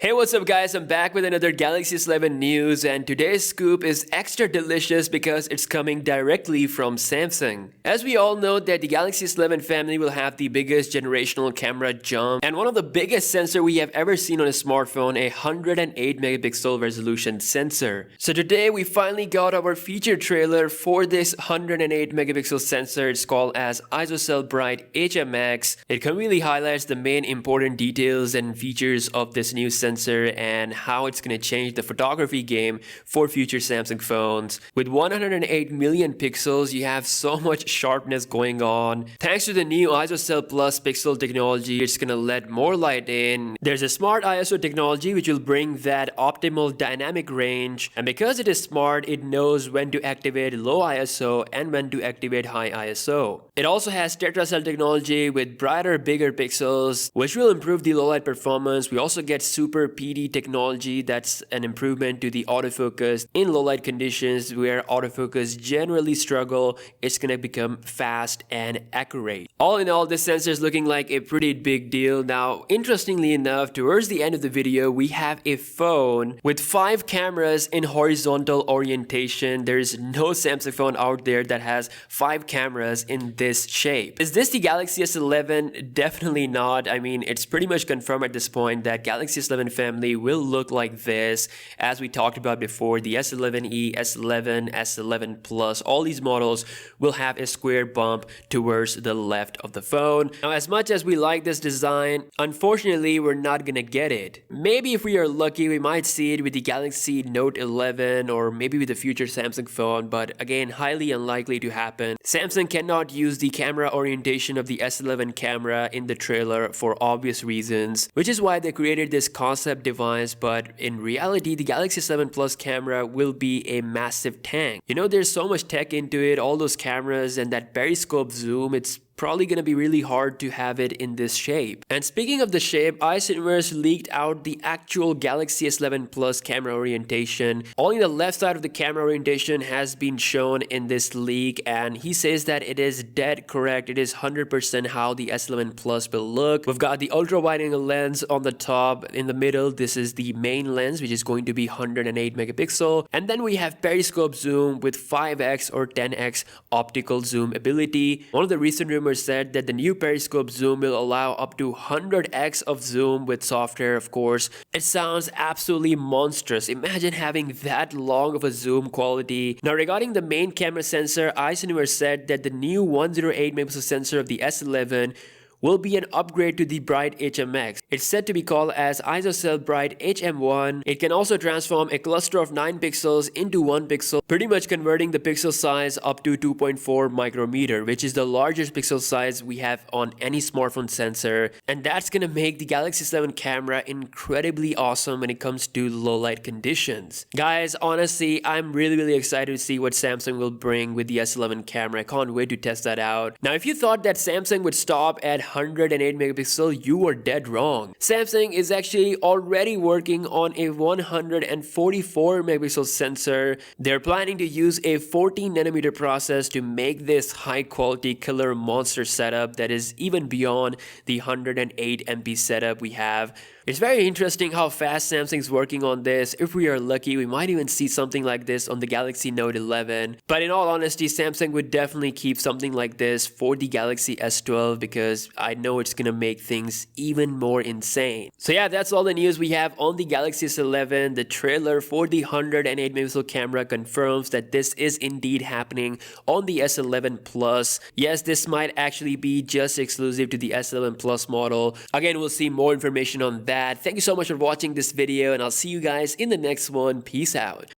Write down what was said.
Hey, what's up guys? I'm back with another Galaxy S11 news, and today's scoop is extra delicious because it's coming directly from Samsung. As we all know that the Galaxy S11 family will have the biggest generational camera jump and one of the biggest sensor we have ever seen on a smartphone, a 108 megapixel resolution sensor. So today we finally got our feature trailer for this 108 megapixel sensor. It's called as ISOCELL Bright HMX. It really highlights the main important details and features of this new sensor and how it's going to change the photography game for future Samsung phones. With 108 million pixels, you have so much sharpness going on. Thanks to the new ISOCELL Plus pixel technology, it's going to let more light in. There's a smart ISO technology which will bring that optimal dynamic range, and because it is smart, it knows when to activate low ISO and when to activate high ISO. It also has tetracell technology with brighter, bigger pixels, which will improve the low light performance. We also get super PD technology. That's an improvement to the autofocus in low light conditions where autofocus generally struggle. It's gonna become fast and accurate. All in all, this sensor is looking like a pretty big deal. Now, interestingly enough, towards the end of the video, we have a phone with 5 cameras in horizontal orientation. There's no Samsung phone out there that has 5 cameras in this shape. Is this the Galaxy S11? Definitely not. I mean, it's pretty much confirmed at this point that Galaxy S11 family will look like this. As we talked about before, the S11e, S11, S11 Plus, all these models will have a square bump towards the left of the phone. Now, as much as we like this design, unfortunately, we're not gonna get it. Maybe if we are lucky, we might see it with the Galaxy Note 11 or maybe with the future Samsung phone, but again, highly unlikely to happen. Samsung cannot use the camera orientation of the S11 camera in the trailer for obvious reasons, which is why they created this concept device, but in reality, the Galaxy S11 Plus camera will be a massive tank. You know, there's so much tech into it, all those cameras and that periscope zoom, it's probably gonna be really hard to have it in this shape. And speaking of the shape, Ice Universe leaked out the actual Galaxy S11 Plus camera orientation. Only the left side of the camera orientation has been shown in this leak, and he says that it is dead correct. It is 100% how the S11 Plus will look. We've got the ultra wide angle lens on the top. In the middle, this is the main lens, which is going to be 108 megapixel, and then we have periscope zoom with 5x or 10x optical zoom ability. One of the recent rumors said that the new periscope zoom will allow up to 100x of zoom with software, of course. It sounds absolutely monstrous. Imagine having that long of a zoom quality. Now, regarding the main camera sensor, Ice Universe said that the new 108 megapixel sensor of the S11 will be an upgrade to the Bright HMX. It's said to be called as ISOCELL Bright HM1. It can also transform a cluster of 9 pixels into 1 pixel, pretty much converting the pixel size up to 2.4 micrometer, which is the largest pixel size we have on any smartphone sensor. And that's gonna make the Galaxy S11 camera incredibly awesome when it comes to low light conditions. Guys, honestly, I'm really excited to see what Samsung will bring with the S11 camera. I can't wait to test that out. Now, if you thought that Samsung would stop at 108 megapixel, you were dead wrong. Samsung is actually already working on a 144 megapixel sensor. They're planning to use a 14 nanometer process to make this high quality killer monster setup that is even beyond the 108 MP setup we have. It's very interesting how fast Samsung's working on this. If we are lucky, we might even see something like this on the Galaxy Note 11. But in all honesty, Samsung would definitely keep something like this for the Galaxy S12 because I know it's gonna make things even more insane. So yeah, that's all the news we have on the Galaxy S11. The trailer for the 108 megapixel camera confirms that this is indeed happening on the S11 Plus. Yes, this might actually be just exclusive to the S11 Plus model. Again, we'll see more information on that. Thank you so much for watching this video, and I'll see you guys in the next one. Peace out.